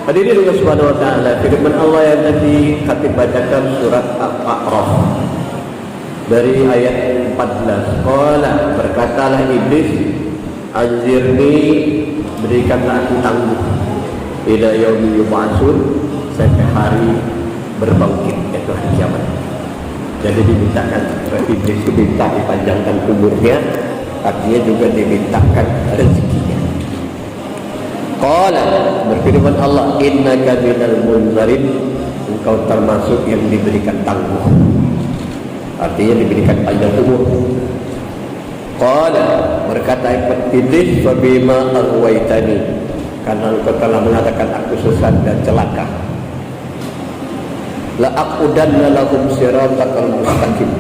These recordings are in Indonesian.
Hadirin Allah Subhanahu wa taala, firman Allah yang tadi khatib bacakan surat Al-A'raf dari ayat 14. Qala, berkatalah iblis, anzirni, berikanlah aku tangguh, ila yaumi yub'atsun, sampai hari berbangkit, yaitu hari kiamat. Jadi dimintakan iblis diminta dipanjangkan umurnya, artinya juga dimintakan rezekinya. Qala, berfirman Allah, innaka minal munzarin, engkau termasuk yang diberikan tangguh, artinya diberikan panjang umur. Qala, berkata iblis, fabima aghwaytani, karena engkau telah mengatakan aku sesat dan celaka, la aqudanna lahum siratal mustaqim,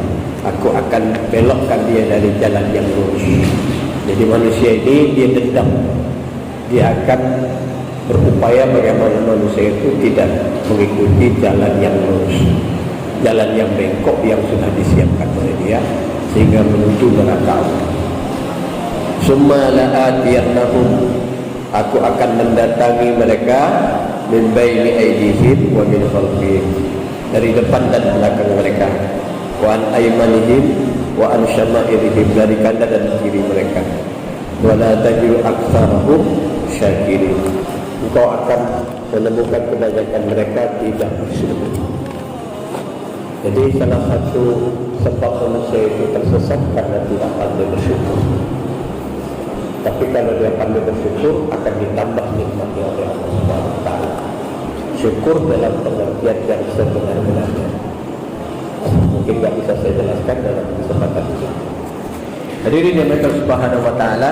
aku akan belokkan dia dari jalan yang lurus. Jadi manusia ini dia dendam, dia akan berupaya bagaimana manusia itu tidak mengikuti jalan yang lurus, jalan yang bengkok yang sudah disiapkan oleh dia, sehingga menuju neraka. Summa la'atiyannahum, aku akan mendatangi mereka, min baini aydihim wa min khalfihim, dari depan dan belakang mereka, wa an aymanihim wa an syama'ilihim, dari kanan dan kiri mereka, wa la tajidu aktsarahum syakirin, engkau akan menemukan kebanyakan mereka tidak bersyukur. Jadi salah satu sebab manusia itu tersesat karena tidak pandai bersyukur. Tapi kalau dia pandai bersyukur, akan ditambah nikmatnya oleh Allah Subhanahu wa taala. Syukur dalam pengertian yang sebenar-benarnya. Mungkin tidak bisa saya jelaskan dalam kesempatan ini. Hadirin yang Allah Subhanahu wa taala,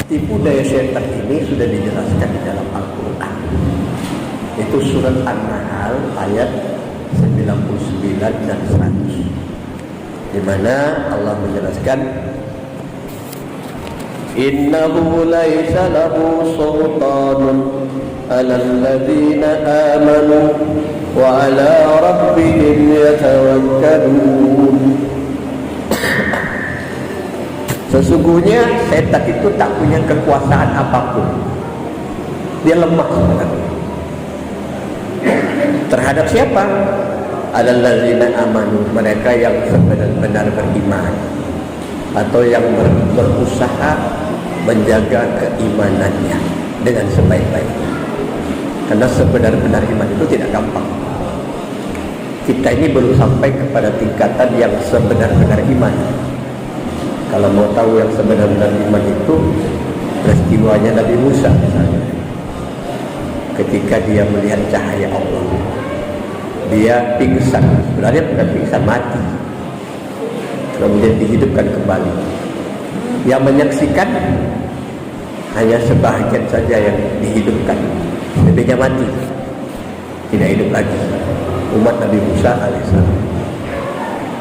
tipu daya syaitan ini sudah dijelaskan di dalam Al-Quran. Itu surat An-Nahl ayat 99 dan 100, di mana Allah menjelaskan, innahu laisa lahu sultanun 'alal ladzina amanu wa 'ala rabbihim yatawakkalun. Sesungguhnya setan itu tak punya kekuasaan apapun, dia lemah sebenarnya. Terhadap siapa? Alladzina amanu, mereka yang benar-benar beriman, atau yang berusaha menjaga keimanannya dengan sebaik-baiknya. Karena sebenar-benar iman itu tidak gampang. Kita ini belum sampai kepada tingkatan yang sebenar-benar iman. Kalau mau tahu yang sebenar-benar iman itu, peristiwanya Nabi Musa misalnya. Ketika dia melihat cahaya Allah, dia pingsan, sebenarnya bukan pingsan, mati, kemudian dihidupkan kembali. Yang menyaksikan hanya sebahagian saja yang dihidupkan, lebihnya mati, tidak hidup lagi. Umat Nabi Musa alaihissalam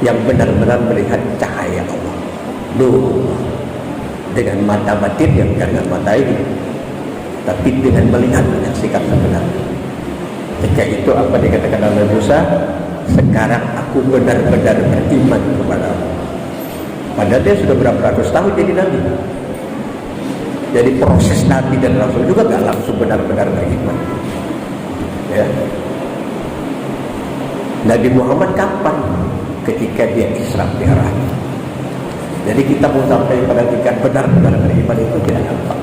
yang benar-benar melihat cahaya Allah, nur, dengan mata batin, yang bukan mata ini, tapi dengan melihat, menyaksikan sebenarnya. Ketika itu apa dikatakan oleh Musa? Sekarang aku benar-benar beriman kepada Allah. Padahal dia sudah berapa ratus tahun jadi Nabi. Jadi proses Nabi dan Rasul juga gak langsung benar-benar beriman. Ya. Nabi Muhammad kapan? Ketika dia Isra Mi'raj. Jadi kita mau sampai pada tingkat benar-benar beriman itu tidak gampang.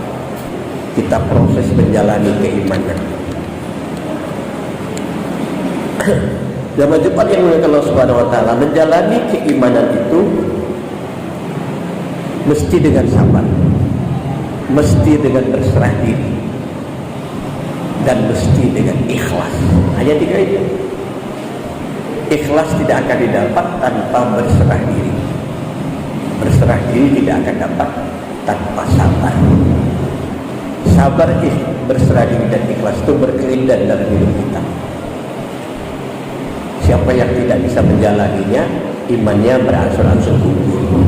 Kita proses menjalani keimanan. Zaman Jumat yang mulia Allah Subhanahu wa taala, menjalani keimanan itu mesti dengan sabar, mesti dengan berserah diri, dan mesti dengan ikhlas. Hanya tiga itu. Ikhlas tidak akan didapat tanpa berserah diri. Berserah diri tidak akan dapat tanpa sabar. Sabar, berserah diri dan ikhlas itu berkelindan dalam hidup kita. Siapa yang tidak bisa menjalaninya, imannya berangsur-angsur gugur.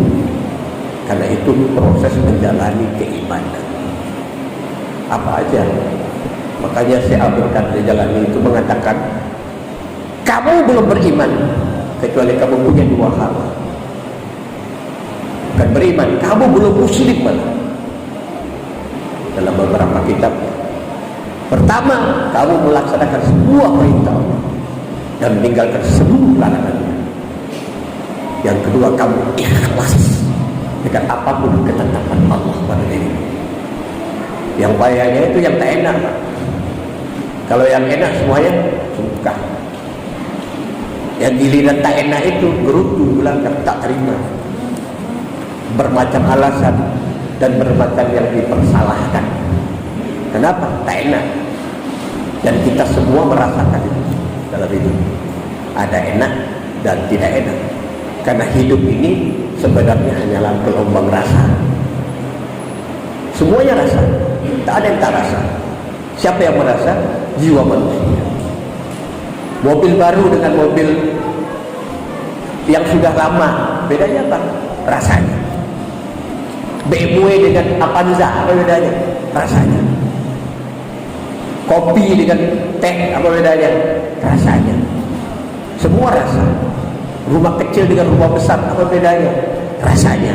Karena itu proses menjalani keimanan. Apa aja? Makanya Syekh Abdul Qadir Jalani itu mengatakan, kamu belum beriman kecuali kamu punya dua hal. Bukan beriman, kamu belum muslim malah. Dalam beberapa kitab Pertama, kamu melaksanakan semua perintah Allah dan meninggalkan seluruh larangannya. Yang kedua, kamu ikhlas dengan apapun ketetapan Allah pada dirimu. Yang bahayanya itu yang tak enak, Pak. Kalau yang enak semuanya suka. Yang giliran tak enak itu gerutu, bilang tak terima, bermacam alasan dan bermacam yang dipersalahkan. Kenapa? Tak enak. Dan kita semua merasakan itu dalam hidup. Ada enak dan tidak enak. Karena hidup ini sebenarnya hanyalah gelombang rasa. Semuanya rasa. Tak ada yang tak rasa. Siapa yang merasa? Jiwa manusia. Mobil baru dengan mobil yang sudah lama, bedanya apa? Rasanya. BMW dengan Avanza, apa bedanya? Rasanya. Kopi dengan teh, apa bedanya? Rasanya. Semua rasa. Rumah kecil dengan rumah besar, apa bedanya? Rasanya.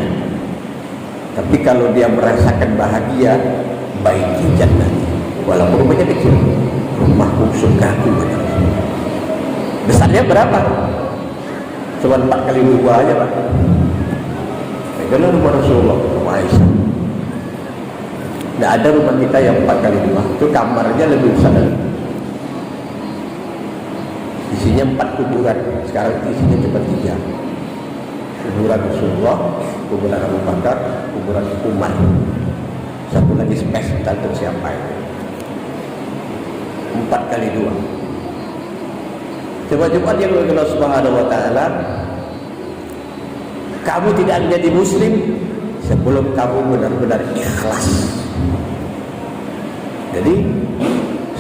Tapi kalau dia merasakan bahagia, baiki jannah. Walaupun rumahnya kecil, rumahku surgaku. Besarnya berapa? Cuma 4 kali 2 aja, Pak. Itulah rumah Rasulullah, rumah Aisyah. Tidak ada rumah kita yang 4 kali 2. Itu kamarnya lebih besar. Isinya 4 kuburan. Sekarang isinya cuma 3. Kuburan Rasulullah, kuburan Abu Bakar, kuburan Umar. Satu lagi space, tak tahu siapa itu. 4 kali 2. Coba-coba dia berkata Subhanahu wa ta'ala, kamu tidak menjadi muslim sebelum kamu benar-benar ikhlas. Jadi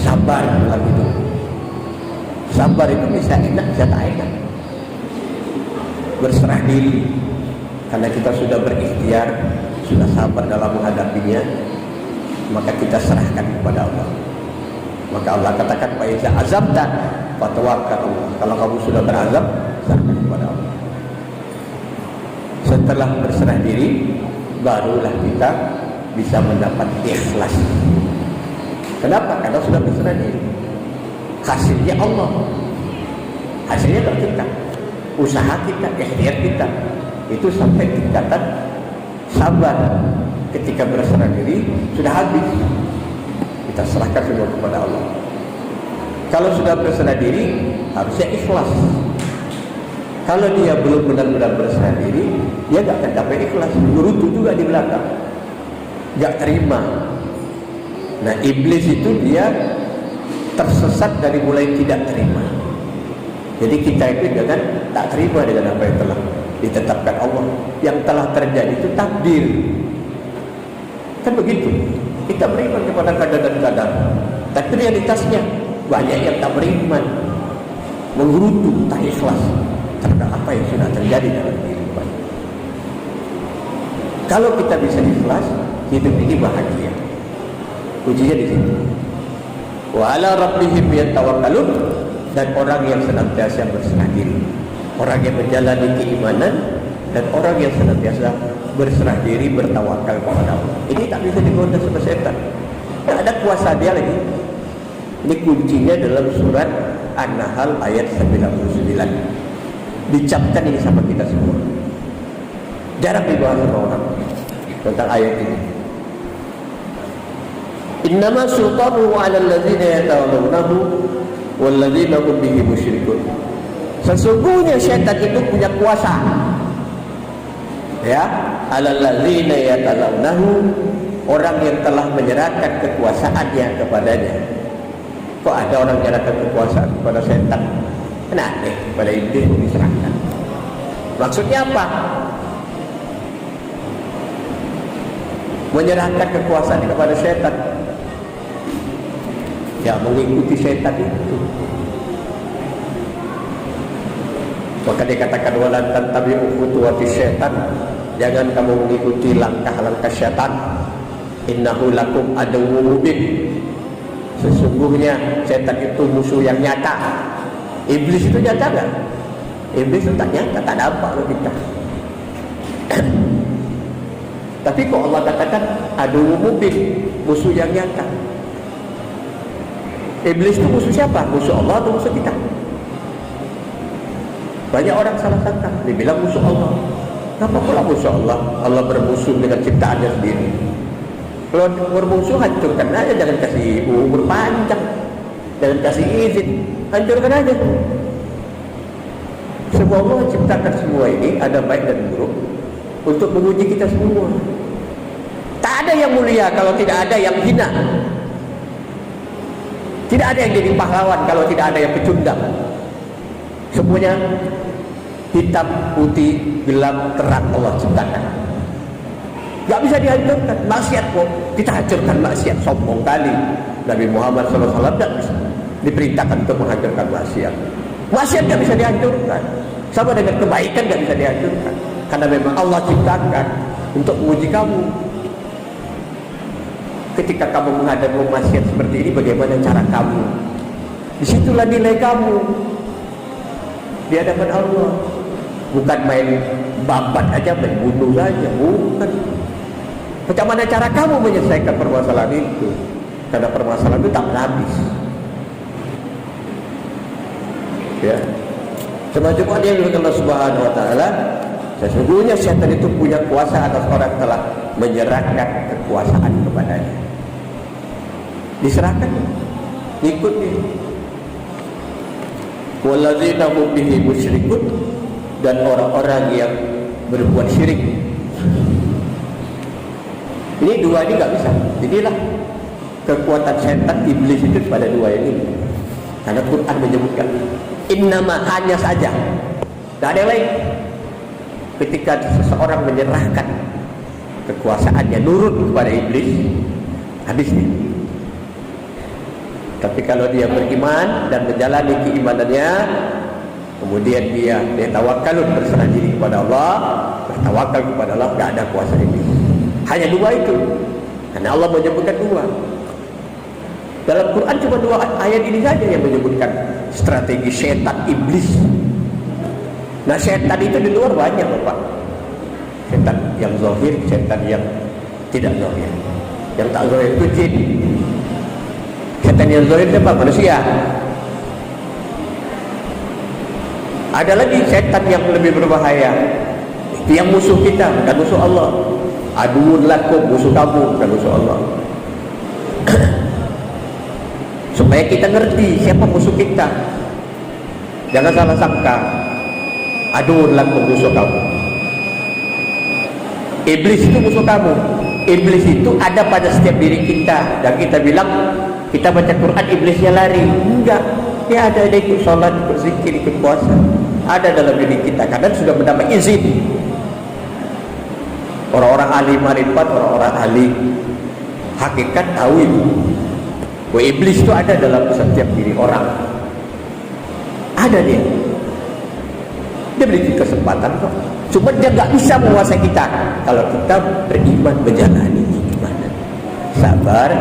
sabar dalam itu. Sabar itu bisa enak, bisa tak enak. Berserah diri. Karena kita sudah berikhtiar, sudah sabar dalam menghadapinya, maka kita serahkan kepada Allah. Maka Allah katakan, "Fa iza azamta fatawakkal." Kalau kamu sudah berazam, serahkan kepada Allah. Setelah berserah diri, barulah kita bisa mendapat ikhlas. Kenapa? Karena sudah berserah diri. Hasilnya Allah. Hasilnya dari kita. Usaha kita, ikhtiar kita. Itu sampai tingkatan sabar. Ketika berserah diri, sudah habis. Kita serahkan semua kepada Allah. Kalau sudah berserah diri, harusnya ikhlas. Kalau dia belum benar-benar berserah diri, dia tidak akan dapat ikhlas. Gerutu juga di belakang, tidak terima. Nah, iblis itu dia tersesat dari mulai tidak terima. Jadi kita itu jangan tak terima dengan apa yang telah ditetapkan Allah. Yang telah terjadi itu takdir. Kan begitu. Kita beriman kepada kadar dan kadar. Tapi realitasnya banyak yang tak beriman, menggerutu, tak ikhlas terhadap apa yang sudah terjadi dalam kehidupan. Kalau kita bisa ikhlas, hidup ini bahagia. Kuncinya di situ. Wa ala rabbihim yatawakkalun, dan orang yang senantiasa berserah diri, orang yang menjalani keimanan, dan orang yang senantiasa berserah diri, bertawakal kepada Allah. Ini tak bisa digoda sama setan. Tak ada kuasa dia lagi. Ini kuncinya dalam surat An-Nahl ayat 99. Dicapkan ini sama kita semua. Jarang dibahas sama orang tentang ayat ini. Innama sultanuhu 'ala alladzina yatawallawnahu walladzina hum bihi musyrikun. Sesungguhnya syaitan itu punya kuasa, ya, 'ala alladzina yatawallawnahu, orang yang telah menyerahkan kekuasaannya kepadanya. Kok ada orang menyerahkan kekuasaan kepada setan? Kenapa? Pada iblis diserahkan. Maksudnya apa? Menyerahkan kekuasaan kepada setan. Ya, mengikuti setan itu. Maka dikatakan walan tattabi'u khutuwati syaitan, jangan kamu mengikuti langkah-langkah syaitan. Innahu lakum aduwwun mubin. Sesungguhnya setan itu musuh yang nyata. Iblis itu nyata enggak? Iblis itu tak nyata, tak nampak loh kita. Tapi kok Allah katakan aduwwun mubin, musuh yang nyata. Iblis itu musuh siapa? Musuh Allah atau musuh kita? Banyak orang salah sangka, dibilang musuh Allah. Kenapa pula musuh Allah? Allah bermusuh dengan ciptaannya sendiri. Kalau bermusuh, hancurkan aja, jangan kasih umur panjang, jangan kasih izin, hancurkan aja. Semua Allah ciptakan semua ini, ada baik dan buruk, untuk menguji kita semua. Tak ada yang mulia kalau tidak ada yang hina. Tidak ada yang jadi pahlawan kalau tidak ada yang pecundang. Semuanya hitam, putih, gelap, terang Allah ciptakan. Gak bisa dihancurkan. Maksiat kok kita hancurkan maksiat, sombong kali. Nabi Muhammad SAW tidak bisa diperintahkan untuk menghancurkan maksiat. Maksiat gak bisa dihancurkan. Sama dengan kebaikan gak bisa dihancurkan. Karena memang Allah ciptakan untuk menguji kamu. Ketika kamu menghadapi maksiat seperti ini, bagaimana cara kamu? Disitulah nilai kamu di hadapan Allah. Bukan main babat aja, main bunuh saja, bukan. Bagaimana cara kamu menyelesaikan permasalahan itu? Karena permasalahan itu tak habis. Ya, semacam yang dilakukan Allah Subhanahu Wa Taala. Sesungguhnya syaitan itu punya kuasa atas orang yang telah menyerahkan kekuasaan kepadanya. Diserahkan, ikut dia. Walladzina hum bihi musyrikun, dan orang-orang yang berbuat syirik. Ini dua ini gak bisa. Jadilah kekuatan syaitan iblis itu pada dua ini. Karena Quran menyebutkan innama, hanya saja, gak ada yang lain. Ketika seseorang menyerahkan kekuasaannya, nurut kepada iblis, habis dia. Tapi kalau dia beriman dan menjalani keimanannya, kemudian dia tawakkalun, berserah diri kepada Allah, bertawakal kepada Allah, tidak ada kuasa iblis. Hanya dua itu. Karena Allah menyebutkan dua. Dalam Quran cuma dua ayat ini saja yang menyebutkan strategi syaitan iblis. Nah, syaitan itu di luar banyak, Bapak. Syaitan yang zahir, syaitan yang tidak zahir. Yang tak zahir itu jin. Syaitan yang zahir itu apa? Manusia. Ada lagi syaitan yang lebih berbahaya. Itu yang musuh kita, bukan musuh Allah. Aduun lakum, musuh kamu, bukan musuh Allah. Supaya kita ngerti siapa musuh kita. Jangan salah sangka. Aduun lakum, musuh kamu. Iblis itu musuh kamu. Iblis itu ada pada setiap diri kita. Dan kita bilang, kita baca Quran, iblisnya lari. Enggak. Dia ada ikut sholat, ikut zikir, ikut puasa. Ada dalam diri kita. Karena sudah mendapat izin. Orang-orang ahli marifat, orang-orang ahli hakikat tahu itu. Bahwa iblis itu ada dalam setiap diri orang. Ada dia. Dia memiliki kesempatan kok. Cuma dia nggak bisa menguasai kita kalau kita beriman, menjalani iman, sabar,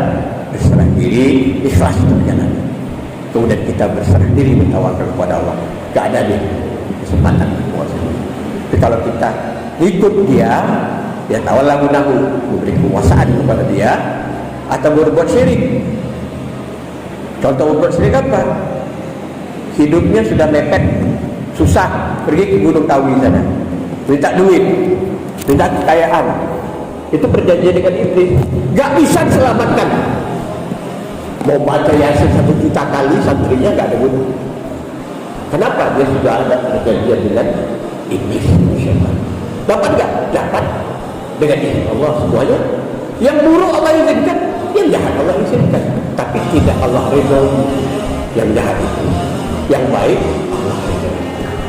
berserah diri, ikhlas untuk menjalani. Kemudian kita berserah diri, bertawakal kepada Allah. Gak ada dia kesempatan menguasai. Tapi kalau kita ikut dia, dia tawallah gunahu, memberi kekuasaan kepada dia, atau berbuat syirik. Contoh berbuat syirik apa? Hidupnya sudah mepet, susah, pergi ke Gunung Kawi sana, minta duit, minta kekayaan. Itu perjanjian dengan iblis. Gak bisa diselamatkan. Mau baca Yasin 1 juta kali, santrinya gak ada guna. Kenapa? Dia sudah ada perjanjian dengan iblis. Dapat gak? Dapat. Dengan izin Allah semuanya. Yang buruk Allah izinkan, yang jahat Allah izinkan. Tapi tidak Allah ridho yang jahat itu. Yang baik Allah ridho.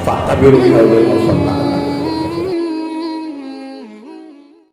Fa'tabiru khairan.